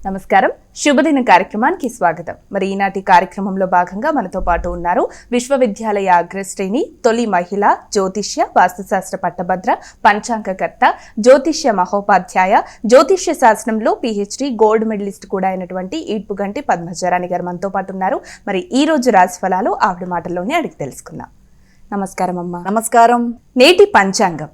నమస్కారం. శుభదిన కార్యక్రమానికి స్వాగతం. మరి ఈనాటి కార్యక్రమంలో భాగంగా మనతో పాటు ఉన్నారు విశ్వవిద్యాలయ అగ్రశ్రేణి తొలి మహిళ జ్యోతిష్య వాస్తుశాస్త్ర పట్టభద్ర పంచాంగకర్త జ్యోతిష్య మహోపాధ్యాయ జ్యోతిష్య శాస్త్రంలో PhD గోల్డ్ మెడలిస్ట్ కూడా అయినటువంటి ఈడ్పుగంటి పద్మజరాణి గారు మనతో పాటు ఉన్నారు. మరి ఈ రోజు రాశి ఫలాలు ఆవిడ మాటల్లోనే అడిగి తెలుసుకుందాం. నమస్కారం అమ్మా. నమస్కారం. నేటి పంచాంగం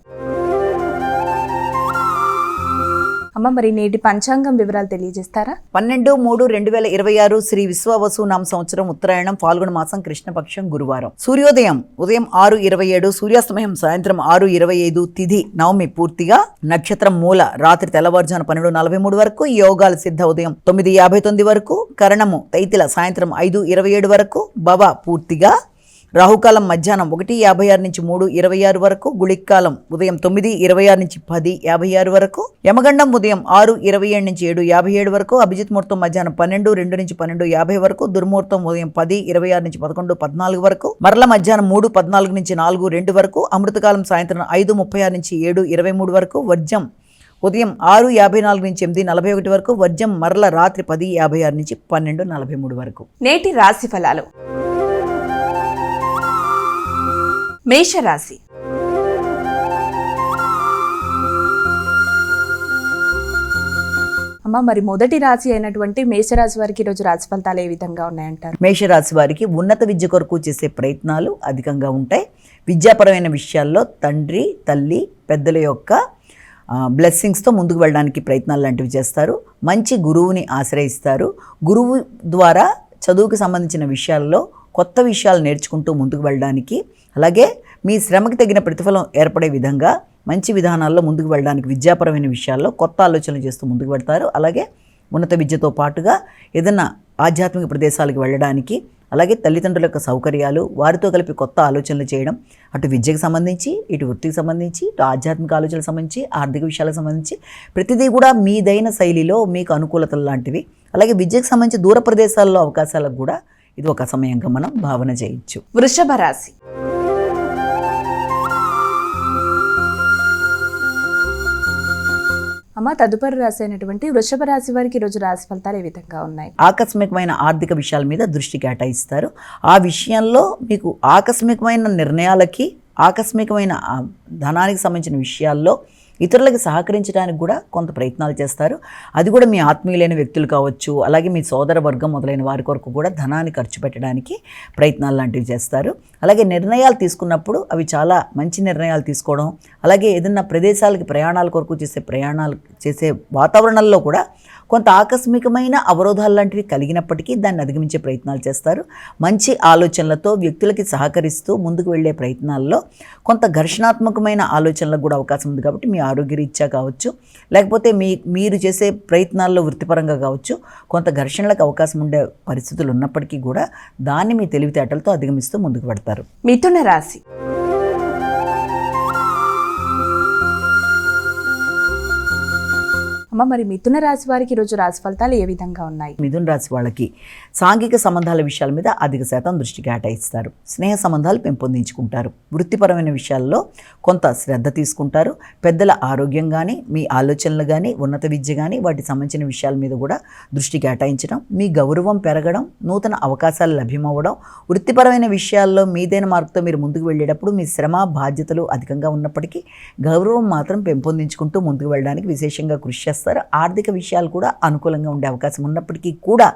అమ్మ, మరి నేటి పంచాంగం వివరాలు తెలియజేస్తారా? 12/3/2026 శ్రీ విశ్వవసునామ సంవత్సరం ఉత్తరాయణం ఫాల్గుణ మాసం కృష్ణపక్షం గురువారం. సూర్యోదయం ఉదయం 6:27, సూర్యాస్తమయం సాయంత్రం 6:25, తిథి నవమి పూర్తిగా, నక్షత్రం మూల రాత్రి తెల్లవారుజామున 12:43 వరకు, యోగాలు సిద్ధ ఉదయం 9:59 వరకు, కరణము తైతిల సాయంత్రం 5:27 వరకు, భవ పూర్తిగా, రాహుకాలం మధ్యాహ్నం 1:56 నుంచి 3:26 వరకు, గుళిక్కాలం ఉదయం 9:26 నుంచి 10:56 వరకు, యమగండం ఉదయం 6:27 నుంచి 7:57 వరకు, అభిజిత్ ముహూర్తం మధ్యాహ్నం 12:02 నుంచి 12:50 వరకు, దుర్ముహూర్తం ఉదయం 10:26 నుంచి 11:14 వరకు, మరల మధ్యాహ్నం 3:14 నుంచి 4:02 వరకు, అమృతకాలం సాయంత్రం 5:36 నుంచి 7:23 వరకు, వర్జం ఉదయం 6:54 నుంచి 8:41 వరకు, వర్జం మరల రాత్రి 10:56 నుంచి 12:43 వరకు. నేటి రాశి ఫలాలు. మేషరాశి. అమ్మ, మరి మొదటి రాశి అయినటువంటి మేషరాశి వారికి ఈరోజు రాశి ఫలితాలు ఏ విధంగా ఉన్నాయంటారు? మేషరాశి వారికి ఉన్నత విద్య కొరకు చేసే ప్రయత్నాలు అధికంగా ఉంటాయి. విద్యాపరమైన విషయాల్లో తండ్రి తల్లి పెద్దల యొక్క బ్లెస్సింగ్స్తో ముందుకు వెళ్ళడానికి ప్రయత్నాలు లాంటివి చేస్తారు. మంచి గురువుని ఆశ్రయిస్తారు. గురువు ద్వారా చదువుకు సంబంధించిన విషయాల్లో కొత్త విషయాలు నేర్చుకుంటూ ముందుకు వెళ్ళడానికి, అలాగే మీ శ్రమకి తగిన ప్రతిఫలం ఏర్పడే విధంగా మంచి విధానాల్లో ముందుకు వెళ్ళడానికి విద్యాపరమైన విషయాల్లో కొత్త ఆలోచనలు చేస్తూ ముందుకు వెళ్తారు. అలాగే ఉన్నత విద్యతో పాటుగా ఏదైనా ఆధ్యాత్మిక ప్రదేశాలకు వెళ్ళడానికి, అలాగే తల్లిదండ్రుల యొక్క సౌకర్యాలు, వారితో కలిపి కొత్త ఆలోచనలు చేయడం, అటు విద్యకు సంబంధించి, ఇటు వృత్తికి సంబంధించి, ఇటు ఆధ్యాత్మిక ఆలోచనలకు సంబంధించి, ఆర్థిక విషయాలకు సంబంధించి ప్రతిదీ కూడా మీదైన శైలిలో మీకు అనుకూలతలు లాంటివి. అలాగే విద్యకు సంబంధించి దూర ప్రదేశాల్లో అవకాశాలకు కూడా ఇది ఒక సమయంగా మనం భావన చేయొచ్చు. వృషభ రాశి. అమ్మ, తదుపరి రాశి అయినటువంటి వృషభ రాశి వారికి ఈరోజు రాశి ఫలితాలు ఏ విధంగా ఉన్నాయి? ఆకస్మికమైన ఆర్థిక విషయాల మీద దృష్టి కేటాయిస్తారు. ఆ విషయంలో మీకు ఆకస్మికమైన నిర్ణయాలకి, ఆకస్మికమైన ధనానికి సంబంధించిన విషయాల్లో ఇతరులకు సహకరించడానికి కూడా కొంత ప్రయత్నాలు చేస్తారు. అది కూడా మీ ఆత్మీయులైన వ్యక్తులు కావచ్చు, అలాగే మీ సోదర వర్గం మొదలైన వారి కొరకు కూడా ధనాన్ని ఖర్చు పెట్టడానికి ప్రయత్నాలు లాంటివి చేస్తారు. అలాగే నిర్ణయాలు తీసుకున్నప్పుడు అవి చాలా మంచి నిర్ణయాలు తీసుకోవడం, అలాగే ఏదైనా ప్రదేశాలకి ప్రయాణాల కొరకు చేసే వాతావరణంలో కూడా కొంత ఆకస్మికమైన అవరోధాలు లాంటివి కలిగినప్పటికీ దాన్ని అధిగమించే ప్రయత్నాలు చేస్తారు. మంచి ఆలోచనలతో వ్యక్తులకి సహకరిస్తూ ముందుకు వెళ్ళే ప్రయత్నాల్లో కొంత ఘర్షణాత్మకమైన ఆలోచనలకు కూడా అవకాశం ఉంది. కాబట్టి మీ ఆరోగ్యరీత్యా కావచ్చు, లేకపోతే మీరు చేసే ప్రయత్నాల్లో వృత్తిపరంగా కావచ్చు, కొంత ఘర్షణలకు అవకాశం ఉండే పరిస్థితులు ఉన్నప్పటికీ కూడా దాన్ని మీ తెలివితేటలతో అధిగమిస్తూ ముందుకు పెడతారు. మిథున రాశి. అమ్మ, మరి మిథున రాశి వారికి ఈరోజు రాశి ఫలితాలు ఏ విధంగా ఉన్నాయి? మిథున రాశి వాళ్ళకి సాంఘిక సంబంధాల విషయాల మీద అధిక శాతం దృష్టి కేటాయిస్తారు. స్నేహ సంబంధాలు పెంపొందించుకుంటారు. వృత్తిపరమైన విషయాల్లో కొంత శ్రద్ధ తీసుకుంటారు. పెద్దల ఆరోగ్యం కానీ, మీ ఆలోచనలు కానీ, ఉన్నత విద్య కానీ, వాటికి సంబంధించిన విషయాల మీద కూడా దృష్టి కేటాయించడం, మీ గౌరవం పెరగడం, నూతన అవకాశాలు లభ్యమవ్వడం, వృత్తిపరమైన విషయాల్లో మీదైన మార్కుతో మీరు ముందుకు వెళ్ళేటప్పుడు మీ శ్రమ బాధ్యతలు అధికంగా ఉన్నప్పటికీ గౌరవం మాత్రం పెంపొందించుకుంటూ ముందుకు వెళ్ళడానికి విశేషంగా కృషి చేస్తారు. ఆర్థిక విషయాలు కూడా అనుకూలంగా ఉండే అవకాశం ఉన్నప్పటికీ కూడా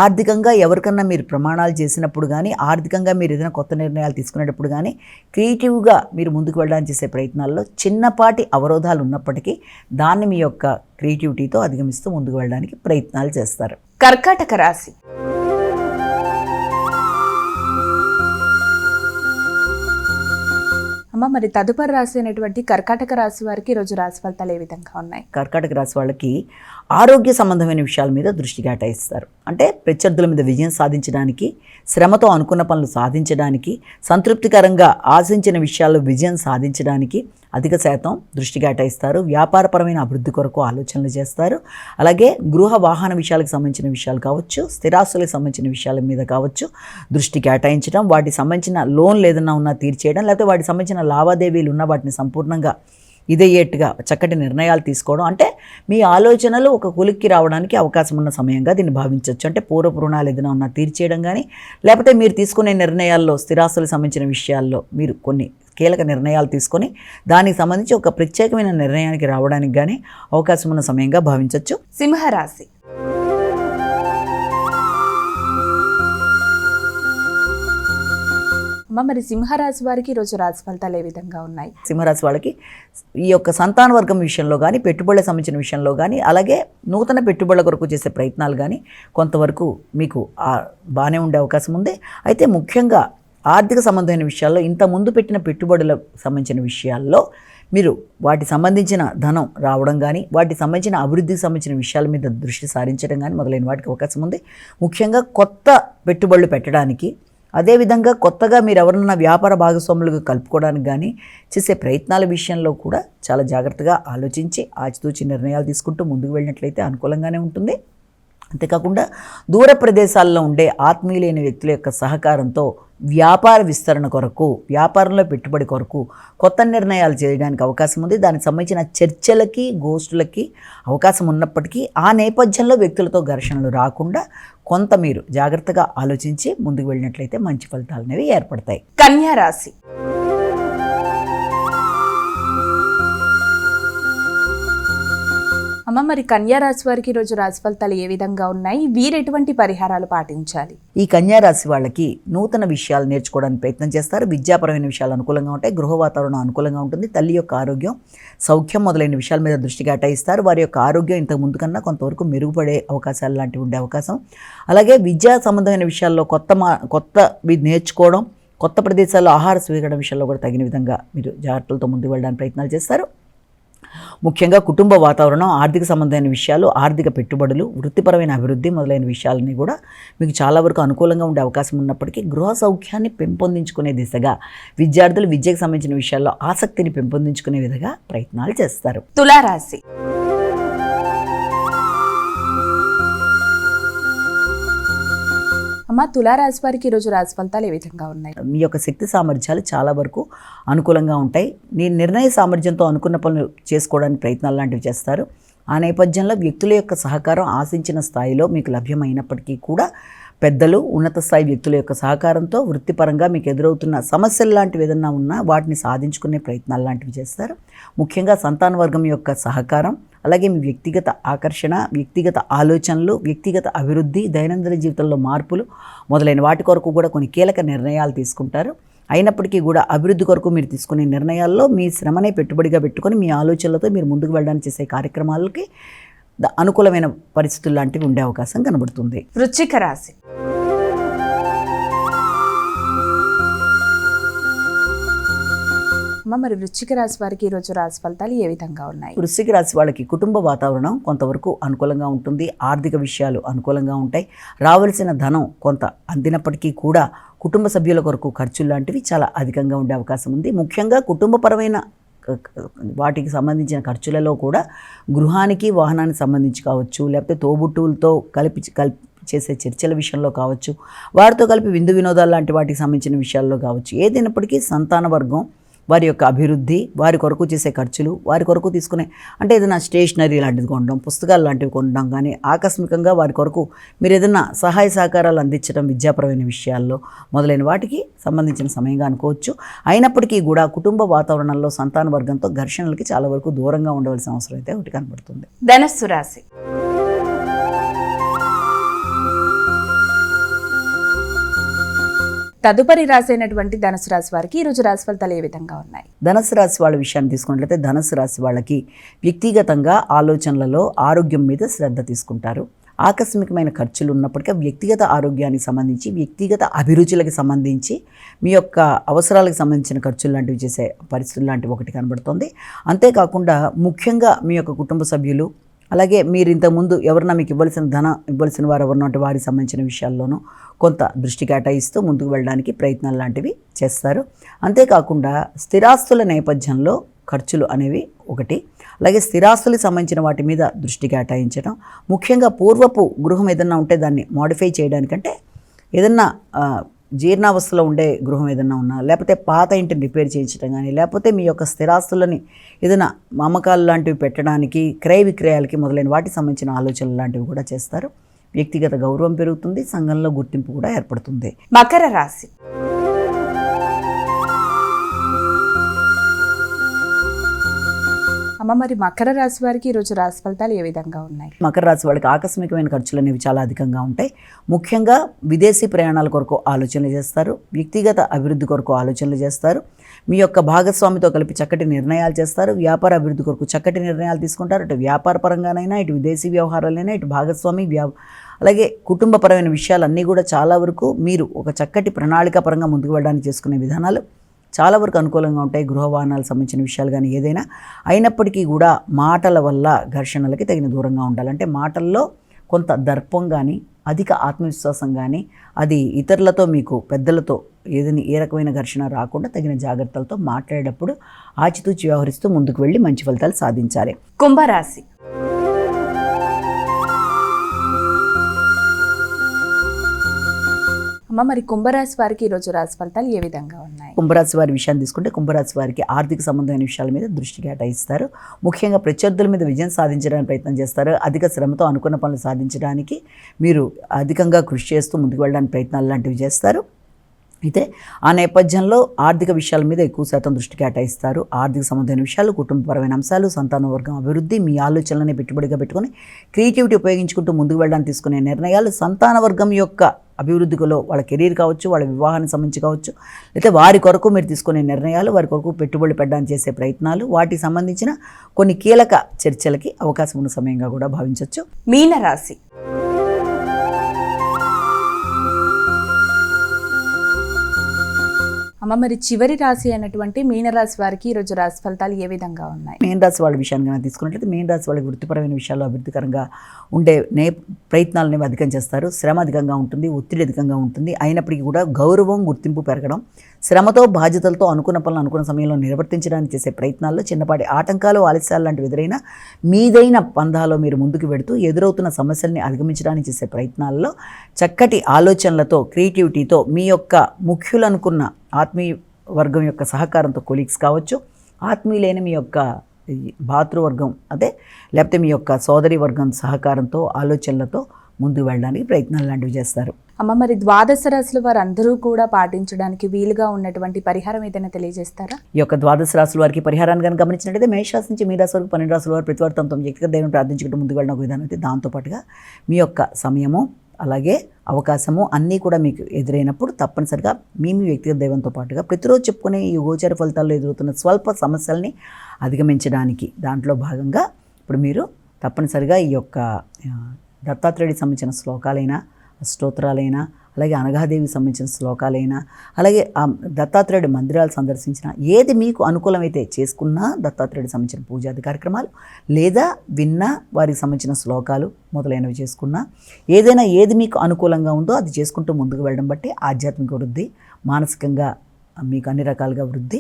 ఆర్థికంగా ఎవరికన్నా మీరు ప్రమాణాలు చేసినప్పుడు కానీ, ఆర్థికంగా మీరు ఏదైనా కొత్త నిర్ణయాలు తీసుకునేటప్పుడు కానీ, క్రియేటివ్గా మీరు ముందుకు వెళ్ళడానికి చేసే ప్రయత్నాల్లో చిన్నపాటి అవరోధాలు ఉన్నప్పటికీ దాన్ని మీ యొక్క క్రియేటివిటీతో అధిగమిస్తూ ముందుకు వెళ్ళడానికి ప్రయత్నాలు చేస్తారు. కర్కాటక రాశి. అమ్మ, మరి తదుపరి రాశి అయినటువంటి కర్కాటక రాశి వారికి ఈరోజు రాశి ఫలితాలు ఏ విధంగా ఉన్నాయి? కర్కాటక రాశి వాళ్ళకి ఆరోగ్య సంబంధమైన విషయాల మీద దృష్టి కేటాయిస్తారు. అంటే ప్రత్యర్థుల మీద విజయం సాధించడానికి, శ్రమతో అనుకున్న పనులు సాధించడానికి, సంతృప్తికరంగా ఆశించిన విషయాల్లో విజయం సాధించడానికి అధిక శాతం దృష్టి కేటాయిస్తారు. వ్యాపారపరమైన అభివృద్ధి కొరకు ఆలోచనలు చేస్తారు. అలాగే గృహ వాహన విషయాలకు సంబంధించిన విషయాలు కావచ్చు, స్థిరాస్తులకు సంబంధించిన విషయాల మీద కావచ్చు దృష్టి కేటాయించడం, వాటికి సంబంధించిన లోన్లు ఏదైనా ఉన్నా తీర్చేయడం, లేకపోతే వాటికి సంబంధించిన లావాదేవీలు ఉన్న వాటిని సంపూర్ణంగా ఇదయ్యేట్టుగా చక్కటి నిర్ణయాలు తీసుకోవడం, అంటే మీ ఆలోచనలు ఒక కొలిక్కి రావడానికి అవకాశం ఉన్న సమయంగా దీన్ని భావించవచ్చు. అంటే పూర్వపు రుణాలు ఏదైనా ఉన్నా తీర్చేయడం కానీ, లేకపోతే మీరు తీసుకునే నిర్ణయాల్లో స్థిరాస్తులకు సంబంధించిన విషయాల్లో మీరు కొన్ని కీలక నిర్ణయాలు తీసుకొని దానికి సంబంధించి ఒక ప్రత్యేకమైన నిర్ణయానికి రావడానికి కానీ అవకాశం ఉన్న సమయంగా భావించవచ్చు. సింహరాశి. మరి సింహరాశి వారికి ఈరోజు రాశి ఫలితాలు ఏ విధంగా ఉన్నాయి? సింహరాశి వాళ్ళకి ఈ యొక్క సంతాన వర్గం విషయంలో కానీ, పెట్టుబడులకు సంబంధించిన విషయంలో కానీ, అలాగే నూతన పెట్టుబడుల కొరకు చేసే ప్రయత్నాలు కానీ కొంతవరకు మీకు బాగానే ఉండే అవకాశం ఉంది. అయితే ముఖ్యంగా ఆర్థిక సంబంధమైన విషయాల్లో, ఇంత ముందు పెట్టిన పెట్టుబడులకు సంబంధించిన విషయాల్లో మీరు వాటి సంబంధించిన ధనం రావడం కానీ, వాటికి సంబంధించిన అభివృద్ధికి సంబంధించిన విషయాల మీద దృష్టి సారించడం కానీ మొదలైన వాటికి అవకాశం ఉంది. ముఖ్యంగా కొత్త పెట్టుబడులు పెట్టడానికి, అదేవిధంగా కొత్తగా మీరు ఎవరన్నా వ్యాపార భాగస్వాములకు కలుపుకోవడానికి కానీ చేసే ప్రయత్నాల విషయంలో కూడా చాలా జాగ్రత్తగా ఆలోచించి ఆచితూచి నిర్ణయాలు తీసుకుంటూ ముందుకు వెళ్ళినట్లయితే అనుకూలంగానే ఉంటుంది. అంతేకాకుండా దూర ప్రదేశాల్లో ఉండే ఆత్మీయులైన వ్యక్తుల యొక్క సహకారంతో వ్యాపార విస్తరణ కొరకు, వ్యాపారంలో పెట్టుబడి కొరకు కొత్త నిర్ణయాలు చేయడానికి అవకాశం ఉంది. దానికి సంబంధించిన చర్చలకి, గోష్ఠులకి అవకాశం ఉన్నప్పటికీ ఆ నేపథ్యంలో వ్యక్తులతో ఘర్షణలు రాకుండా కొంత మీరు జాగ్రత్తగా ఆలోచించి ముందుకు వెళ్ళినట్లయితే మంచి ఫలితాలు అనేవి ఏర్పడతాయి. కన్యా రాశి. మరి కన్యా రాశి వారికి ఈరోజు రాశి ఫలితాలు ఏ విధంగా ఉన్నాయి? వీరు ఎటువంటి పరిహారాలు పాటించాలి? ఈ కన్యా రాశి వాళ్ళకి నూతన విషయాలు నేర్చుకోవడానికి ప్రయత్నం చేస్తారు. విద్యాపరమైన విషయాలు అనుకూలంగా ఉంటాయి. గృహ వాతావరణం అనుకూలంగా ఉంటుంది. తల్లి యొక్క ఆరోగ్యం, సౌఖ్యం మొదలైన విషయాల మీద దృష్టి కేటాయిస్తారు. వారి యొక్క ఆరోగ్యం ఇంతకు ముందు కన్నా కొంతవరకు మెరుగుపడే అవకాశాలు లాంటివి ఉండే అవకాశం. అలాగే విద్యా సంబంధమైన విషయాల్లో కొత్తవి నేర్చుకోవడం, కొత్త ప్రదేశాల్లో ఆహార స్వీకరణ విషయాల్లో కూడా తగిన విధంగా మీరు జాగ్రత్తలతో ముందుకు వెళ్ళడానికి ప్రయత్నాలు చేస్తారు. ముఖ్యంగా కుటుంబ వాతావరణం, ఆర్థిక సంబంధమైన విషయాలు, ఆర్థిక పెట్టుబడులు, వృత్తిపరమైన అభివృద్ధి మొదలైన విషయాలని కూడా మీకు చాలా వరకు అనుకూలంగా ఉండే అవకాశం ఉన్నప్పటికీ గృహ సౌఖ్యాన్ని పెంపొందించుకునే దిశగా విద్యార్థులు విద్యకు సంబంధించిన విషయాల్లో ఆసక్తిని పెంపొందించుకునే విధంగా ప్రయత్నాలు చేస్తారు. తులారాశి. తులారాశి వారికి ఈరోజు రాశి ఫలితాలు ఏ విధంగా ఉన్నాయి? మీ యొక్క శక్తి సామర్థ్యాలు చాలా వరకు అనుకూలంగా ఉంటాయి. మీ నిర్ణయ సామర్థ్యంతో అనుకున్న పనులు చేసుకోవడానికి ప్రయత్నాలు లాంటివి చేస్తారు. ఆ నేపథ్యంలో వ్యక్తుల యొక్క సహకారం ఆశించిన స్థాయిలో మీకు లభ్యమైనప్పటికీ కూడా పెద్దలు, ఉన్నత స్థాయి వ్యక్తుల యొక్క సహకారంతో వృత్తిపరంగా మీకు ఎదురవుతున్న సమస్యలు లాంటివి ఏదన్నా ఉన్నా వాటిని సాధించుకునే ప్రయత్నాలు లాంటివి చేస్తారు. ముఖ్యంగా సంతాన వర్గం యొక్క సహకారం, అలాగే మీ వ్యక్తిగత ఆకర్షణ, వ్యక్తిగత ఆలోచనలు, వ్యక్తిగత అభివృద్ధి, దైనందిన జీవితంలో మార్పులు మొదలైన వాటి కొరకు కూడా కొన్ని కీలక నిర్ణయాలు తీసుకుంటారు. అయినప్పటికీ కూడా అభివృద్ధి కొరకు మీరు తీసుకునే నిర్ణయాల్లో మీ శ్రమనే పెట్టుబడిగా పెట్టుకొని మీ ఆలోచనలతో మీరు ముందుకు వెళ్ళడానికి చేసే కార్యక్రమాలకి అనుకూలమైన పరిస్థితులు లాంటివి ఉండే అవకాశం కనబడుతుంది. వృశ్చిక రాశి. మరి వృశ్చిక రాశి వారికి ఈరోజు రాశి ఫలితాలు ఏ విధంగా ఉన్నాయి? వృశ్చిక రాశి వాళ్ళకి కుటుంబ వాతావరణం కొంతవరకు అనుకూలంగా ఉంటుంది. ఆర్థిక విషయాలు అనుకూలంగా ఉంటాయి. రావాల్సిన ధనం కొంత అందినప్పటికీ కూడా కుటుంబ సభ్యుల కొరకు ఖర్చులు లాంటివి చాలా అధికంగా ఉండే అవకాశం ఉంది. ముఖ్యంగా కుటుంబపరమైన వాటికి సంబంధించిన ఖర్చులలో కూడా గృహానికి, వాహనానికి సంబంధించి కావచ్చు, లేకపోతే తోబుట్టువులతో కలిపి చేసే చర్చల విషయంలో కావచ్చు, వారితో కలిపి విందు వినోదాలు లాంటి వాటికి సంబంధించిన విషయాల్లో కావచ్చు, ఏదైనప్పటికీ సంతాన వర్గం వారి యొక్క అభివృద్ధి, వారి కొరకు చేసే ఖర్చులు, వారి కొరకు తీసుకునే అంటే ఏదైనా స్టేషనరీ లాంటిది కొనడం, పుస్తకాలు లాంటివి కొనడం కానీ, ఆకస్మికంగా వారి కొరకు మీరు ఏదైనా సహాయ సహకారాలు అందించడం విద్యాపరమైన విషయాల్లో మొదలైన వాటికి సంబంధించిన సమయంగా అనుకోవచ్చు. అయినప్పటికీ కూడా కుటుంబ వాతావరణంలో సంతాన వర్గంతో ఘర్షణలకి చాలా వరకు దూరంగా ఉండవలసిన అవసరం అయితే ఒకటి కనబడుతుంది. ధనస్సు రాశి. తదుపరి రాశి అయినటువంటి ధనుసు రాశి వారికి ఈరోజు రాశి ఫలితాలు ఏ విధంగా ఉన్నాయి? ధనుసు రాశి వాళ్ళ విషయాన్ని తీసుకున్నట్లయితే ధనుసు రాశి వాళ్ళకి వ్యక్తిగతంగా ఆలోచనలలో ఆరోగ్యం మీద శ్రద్ధ తీసుకుంటారు. ఆకస్మికమైన ఖర్చులు ఉన్నప్పటికీ వ్యక్తిగత ఆరోగ్యానికి సంబంధించి, వ్యక్తిగత అభిరుచులకు సంబంధించి, మీ యొక్క అవసరాలకు సంబంధించిన ఖర్చులు లాంటివి చేసే పరిస్థితులు లాంటివి ఒకటి కనబడుతుంది. అంతేకాకుండా ముఖ్యంగా మీ యొక్క కుటుంబ సభ్యులు, అలాగే మీరు ఇంతకుముందు ఎవరన్నా మీకు ఇవ్వాల్సిన వారు ఎవరినంటే వారికి సంబంధించిన విషయాల్లోనూ కొంత దృష్టి కేటాయిస్తూ ముందుకు వెళ్ళడానికి ప్రయత్నాలు లాంటివి చేస్తారు. అంతేకాకుండా స్థిరాస్తుల నేపథ్యంలో ఖర్చులు అనేవి ఒకటి, అలాగే స్థిరాస్తులకు సంబంధించిన వాటి మీద దృష్టి కేటాయించడం, ముఖ్యంగా పూర్వపు గృహం ఏదన్నా ఉంటే దాన్ని మోడిఫై చేయడానికంటే ఏదన్నా జీర్ణావస్థలో ఉండే గృహం ఏదైనా ఉన్నా, లేకపోతే పాత ఇంటిని రిపేర్ చేయించడం కానీ, లేకపోతే మీ యొక్క స్థిరాస్తులని ఏదైనా అమ్మకాలు లాంటివి పెట్టడానికి, క్రయ విక్రయాలకి మొదలైన వాటికి సంబంధించిన ఆలోచనలు లాంటివి కూడా చేస్తారు. వ్యక్తిగత గౌరవం పెరుగుతుంది, సంఘంలో గుర్తింపు కూడా ఏర్పడుతుంది. మకర రాశి. అమ్మ, మరి మకర రాశి వారికి ఈరోజు రాశి ఫలితాలు ఏ విధంగా ఉన్నాయి? మకర రాశి వాళ్ళకి ఆకస్మికమైన ఖర్చులు అనేవి చాలా అధికంగా ఉంటాయి. ముఖ్యంగా విదేశీ ప్రయాణాల కొరకు ఆలోచనలు చేస్తారు, వ్యక్తిగత అభివృద్ధి కొరకు ఆలోచనలు చేస్తారు, మీ యొక్క భాగస్వామితో కలిపి చక్కటి నిర్ణయాలు చేస్తారు, వ్యాపార అభివృద్ధి కొరకు చక్కటి నిర్ణయాలు తీసుకుంటారు. ఇటు వ్యాపార పరంగానైనా, ఇటు విదేశీ వ్యవహారాలైనా, ఇటు భాగస్వామి అలాగే కుటుంబపరమైన విషయాలన్నీ కూడా చాలా వరకు మీరు ఒక చక్కటి ప్రణాళిక పరంగా ముందుకు వెళ్ళడానికి చేసుకునే విధానాలు చాలా వరకు అనుకూలంగా ఉంటాయి. గృహ వాహనాలకు సంబంధించిన విషయాలు కానీ ఏదైనా అయినప్పటికీ కూడా మాటల వల్ల ఘర్షణలకి తగిన దూరంగా ఉండాలంటే మాటల్లో కొంత దర్పం కానీ, అధిక ఆత్మవిశ్వాసం కానీ, అది ఇతరులతో మీకు పెద్దలతో ఏదైనా ఏ రకమైన ఘర్షణ రాకుండా తగిన జాగ్రత్తలతో మాట్లాడేటప్పుడు ఆచితూచి వ్యవహరిస్తూ ముందుకు వెళ్ళి మంచి ఫలితాలు సాధించాలి. కుంభరాశి. అమ్మ, మరి కుంభరాశి వారికి ఈరోజు రాశి ఫలితాలు ఏ విధంగా ఉన్నాయి? కుంభరాశి వారి విషయాన్ని తీసుకుంటే కుంభరాశి వారికి ఆర్థిక సంబంధమైన విషయాల మీద దృష్టి కేటాయిస్తారు. ముఖ్యంగా ప్రత్యర్థుల మీద విజయం సాధించడానికి ప్రయత్నం చేస్తారు. అధిక శ్రమతో అనుకున్న పనులు సాధించడానికి మీరు అధికంగా కృషి చేస్తూ ముందుకు వెళ్ళడానికి ప్రయత్నాలు లాంటివి చేస్తారు. అయితే ఆ నేపథ్యంలో ఆర్థిక విషయాల మీద ఎక్కువ శాతం దృష్టి కేటాయిస్తారు. ఆర్థిక సంబంధమైన విషయాలు, కుటుంబపరమైన అంశాలు, సంతాన వర్గం అభివృద్ధి, మీ ఆలోచనలని పెట్టుబడిగా పెట్టుకొని క్రియేటివిటీ ఉపయోగించుకుంటూ ముందుకు వెళ్ళడానికి తీసుకునే నిర్ణయాలు, సంతాన వర్గం యొక్క అభివృద్ధిలో వాళ్ళ కెరీర్ కావచ్చు, వాళ్ళ వివాహానికి సంబంధించి కావచ్చు, లేకపోతే వారి కొరకు మీరు తీసుకునే నిర్ణయాలు, వారి కొరకు పెట్టుబడులు పెట్టడానికి చేసే ప్రయత్నాలు, వాటికి సంబంధించిన కొన్ని కీలక చర్చలకి అవకాశం ఉన్న సమయంగా కూడా భావించవచ్చు. మీనరాశి. అమ్మ, మరి చివరి రాశి అయినటువంటి మీనరాశి వారికి ఈరోజు రాశి ఫలితాలు ఏ విధంగా ఉన్నాయి? మీన రాశి వాళ్ళ విషయాన్ని కనుక తీసుకున్నట్లయితే మీన రాశి వాళ్ళకి వృత్తిపరమైన విషయాల్లో అభివృద్ధికరంగా ఉండే ప్రయత్నాలను అధికం చేస్తారు. శ్రమ అధికంగా ఉంటుంది, ఒత్తిడి అధికంగా ఉంటుంది. అయినప్పటికీ కూడా గౌరవం, గుర్తింపు పెరగడం, శ్రమతో బాధ్యతలతో అనుకున్న పనులు అనుకున్న సమయంలో నిర్వర్తించడానికి చేసే ప్రయత్నాల్లో చిన్నపాటి ఆటంకాలు, ఆలస్యాలు లాంటివి ఎదురైనా మీదైన పందాలో మీరు ముందుకు వెడుతూ ఎదురవుతున్న సమస్యల్ని అధిగమించడానికి చేసే ప్రయత్నాల్లో చక్కటి ఆలోచనలతో, క్రియేటివిటీతో మీ యొక్క ముఖ్యులనుకున్న ఆత్మీయ వర్గం యొక్క సహకారంతో, కొలీగ్స్ కావచ్చు, ఆత్మీయులైన మీ యొక్క భాతృవర్గం లేకపోతే మీ యొక్క సోదరి వర్గం సహకారంతో, ఆలోచనలతో ముందుకు వెళ్ళడానికి ప్రయత్నాలు లాంటివి చేస్తారు. అమ్మ, మరి ద్వాదశ రాశుల వారు అందరూ కూడా పాటించడానికి వీలుగా ఉన్నటువంటి పరిహారం ఏదైనా తెలియజేస్తారా? ఈ యొక్క ద్వాదశ రాశుల వారికి పరిహారాన్ని కనుక గమనించినట్లయితే మేషరాశి నుంచి మీనరాశి వరకు 12 రాశుల వారు ప్రతి వారు తమ వ్యక్తిగత దైవం ప్రార్థించుకుంటూ ముందుకు వెళ్ళిన ఒక విధానం అయితే, దాంతోపాటుగా మీ యొక్క సమయము అలాగే అవకాశము అన్నీ కూడా మీకు ఎదురైనప్పుడు తప్పనిసరిగా మీ వ్యక్తిగత దైవంతో పాటుగా ప్రతిరోజు చెప్పుకునే ఈ గోచర ఫలితాల్లో ఎదురవుతున్న స్వల్ప సమస్యల్ని అధిగమించడానికి దాంట్లో భాగంగా ఇప్పుడు మీరు తప్పనిసరిగా ఈ యొక్క దత్తాత్రేయుడికి సంబంధించిన శ్లోకాలైనా, స్తోత్రాలైనా, అలాగే అనఘాదేవికి సంబంధించిన శ్లోకాలైనా, అలాగే ఆ దత్తాత్రేయుడి మందిరాలు సందర్శించిన ఏది మీకు అనుకూలమైతే చేసుకున్నా, దత్తాత్రేయుడికి సంబంధించిన పూజాది కార్యక్రమాలు లేదా విన్నా వారికి సంబంధించిన శ్లోకాలు మొదలైనవి చేసుకున్నా, ఏదైనా ఏది మీకు అనుకూలంగా ఉందో అది చేసుకుంటూ ముందుకు వెళ్ళడం బట్టి ఆధ్యాత్మిక వృద్ధి, మానసికంగా మీకు అన్ని రకాలుగా వృద్ధి,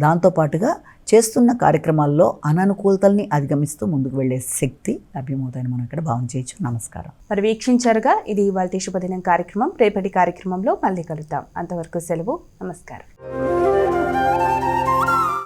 దాంతోపాటుగా చేస్తున్న కార్యక్రమాల్లో అననుకూలతల్ని అధిగమిస్తూ ముందుకు వెళ్ళే శక్తి లభ్యమవుతాయని మనం ఇక్కడ భావన చేయొచ్చు. నమస్కారం. మరి వీక్షించారుగా, ఇది ఇవాళ శుభదినం కార్యక్రమం. రేపటి కార్యక్రమంలో మళ్ళీ కలుద్దాం. అంతవరకు సెలవు. నమస్కారం.